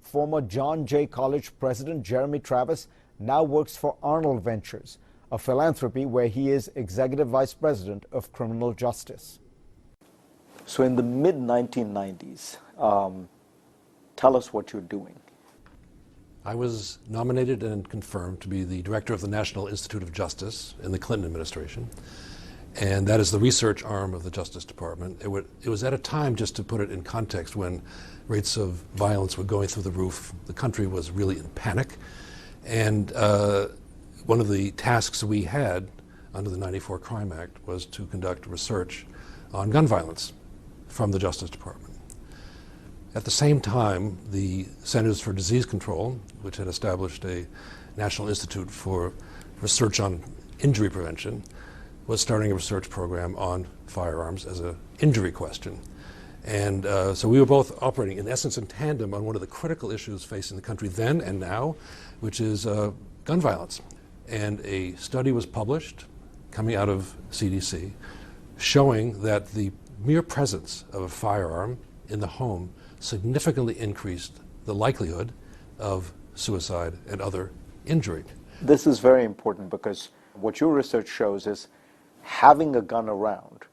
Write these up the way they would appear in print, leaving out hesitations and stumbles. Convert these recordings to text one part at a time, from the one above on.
Former John Jay College President Jeremy Travis now works for Arnold Ventures, a philanthropy where he is Executive Vice President of Criminal Justice. So in the mid-1990s, tell us what you're doing. I was nominated and confirmed to be the director of the National Institute of Justice in the Clinton administration. And that is the research arm of the Justice Department. It was at a time, just to put it in context, when rates of violence were going through the roof. The country was really in panic. And one of the tasks we had under the '94 Crime Act was to conduct research on gun violence from the Justice Department. At the same time, the Centers for Disease Control, which had established a National Institute for Research on Injury Prevention, was starting a research program on firearms as an injury question. And so we were both operating, in essence, in tandem on one of the critical issues facing the country then and now, which is gun violence. And a study was published coming out of CDC showing that the mere presence of a firearm in the home significantly increased the likelihood of suicide and other injury. This is very important because what your research shows is having a gun around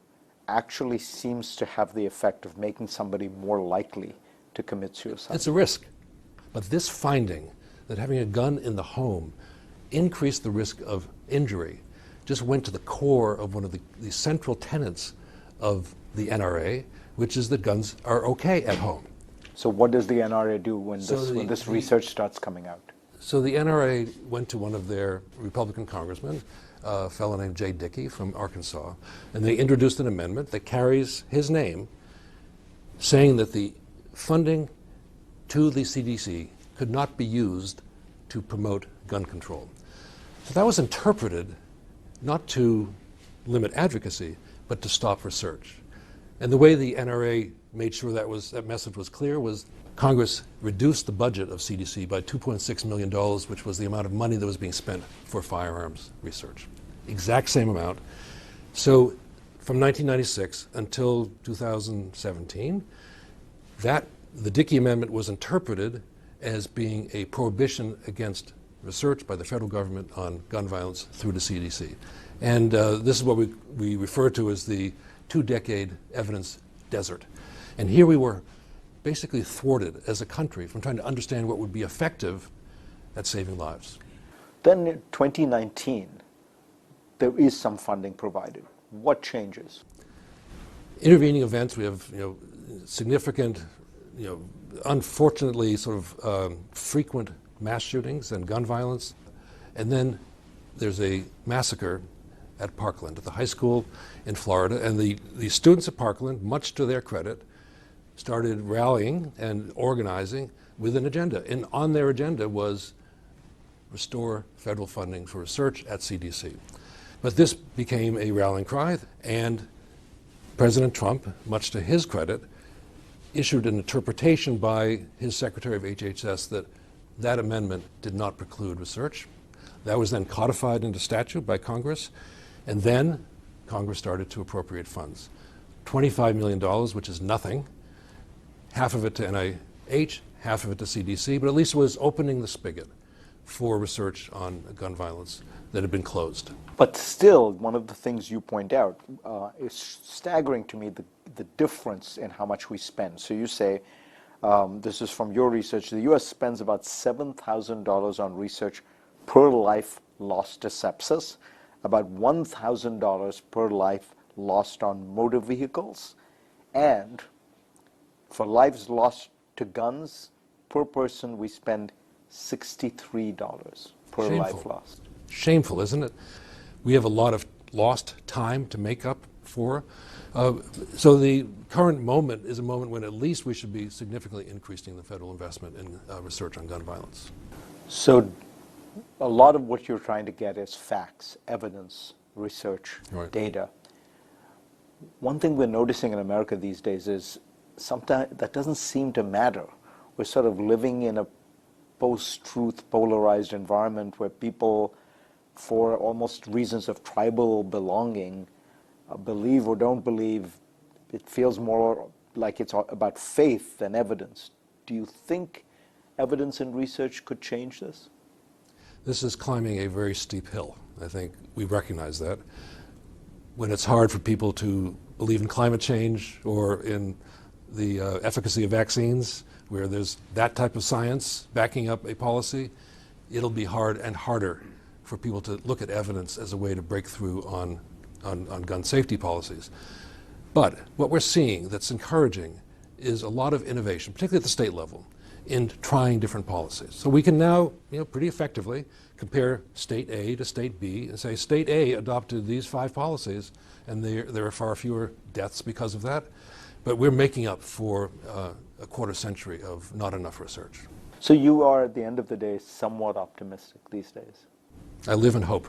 actually seems to have the effect of making somebody more likely to commit suicide. It's a risk. But this finding that having a gun in the home increased the risk of injury just went to the core of one of the central tenets of the NRA, which is that guns are okay at home. So what does the NRA do when this research starts coming out? So the NRA went to one of their Republican congressmen, a fellow named Jay Dickey from Arkansas, and they introduced an amendment that carries his name, saying that the funding to the CDC could not be used to promote gun control. So that was interpreted not to limit advocacy, but to stop research. And the way the NRA made sure that message was clear was Congress reduced the budget of CDC by $2.6 million, which was the amount of money that was being spent for firearms research. Exact same amount. So from 1996 until 2017, the Dickey Amendment was interpreted as being a prohibition against research by the federal government on gun violence through the CDC. And this is what we refer to as the 2-decade evidence desert. And here we were basically thwarted as a country from trying to understand what would be effective at saving lives. Then in 2019, there is some funding provided. What changes? Intervening events, we have significant, unfortunately sort of frequent mass shootings and gun violence. And then there's a massacre at Parkland, at the high school in Florida. And the students at Parkland, much to their credit, started rallying and organizing with an agenda. And on their agenda was restore federal funding for research at CDC. But this became a rallying cry, and President Trump, much to his credit, issued an interpretation by his Secretary of HHS that amendment did not preclude research. That was then codified into statute by Congress, and then Congress started to appropriate funds. $25 million, which is nothing, half of it to NIH, half of it to CDC, but at least it was opening the spigot for research on gun violence that had been closed. But still, one of the things you point out is staggering to me, the difference in how much we spend. So you say, this is from your research, the U.S. spends about $7,000 on research per life lost to sepsis, about $1,000 per life lost on motor vehicles, and for lives lost to guns, per person we spend $63 per life lost. Shameful, isn't it? We have a lot of lost time to make up for. So the current moment is a moment when at least we should be significantly increasing the federal investment in research on gun violence. So a lot of what you're trying to get is facts, evidence, research, right, data. One thing we're noticing in America these days is sometimes that doesn't seem to matter. We're sort of living in a post-truth polarized environment where people, for almost reasons of tribal belonging, believe or don't believe. It feels more like it's about faith than evidence. Do you think evidence and research could change this? This is climbing a very steep hill. I think we recognize that. When it's hard for people to believe in climate change or in the efficacy of vaccines, where there's that type of science backing up a policy, it'll be hard and harder for people to look at evidence as a way to break through on gun safety policies. But what we're seeing that's encouraging is a lot of innovation, particularly at the state level, in trying different policies. So we can now, pretty effectively compare state A to state B and say state A adopted these 5 policies and there are far fewer deaths because of that. But we're making up for a quarter century of not enough research. So you are, at the end of the day, somewhat optimistic these days? I live in hope.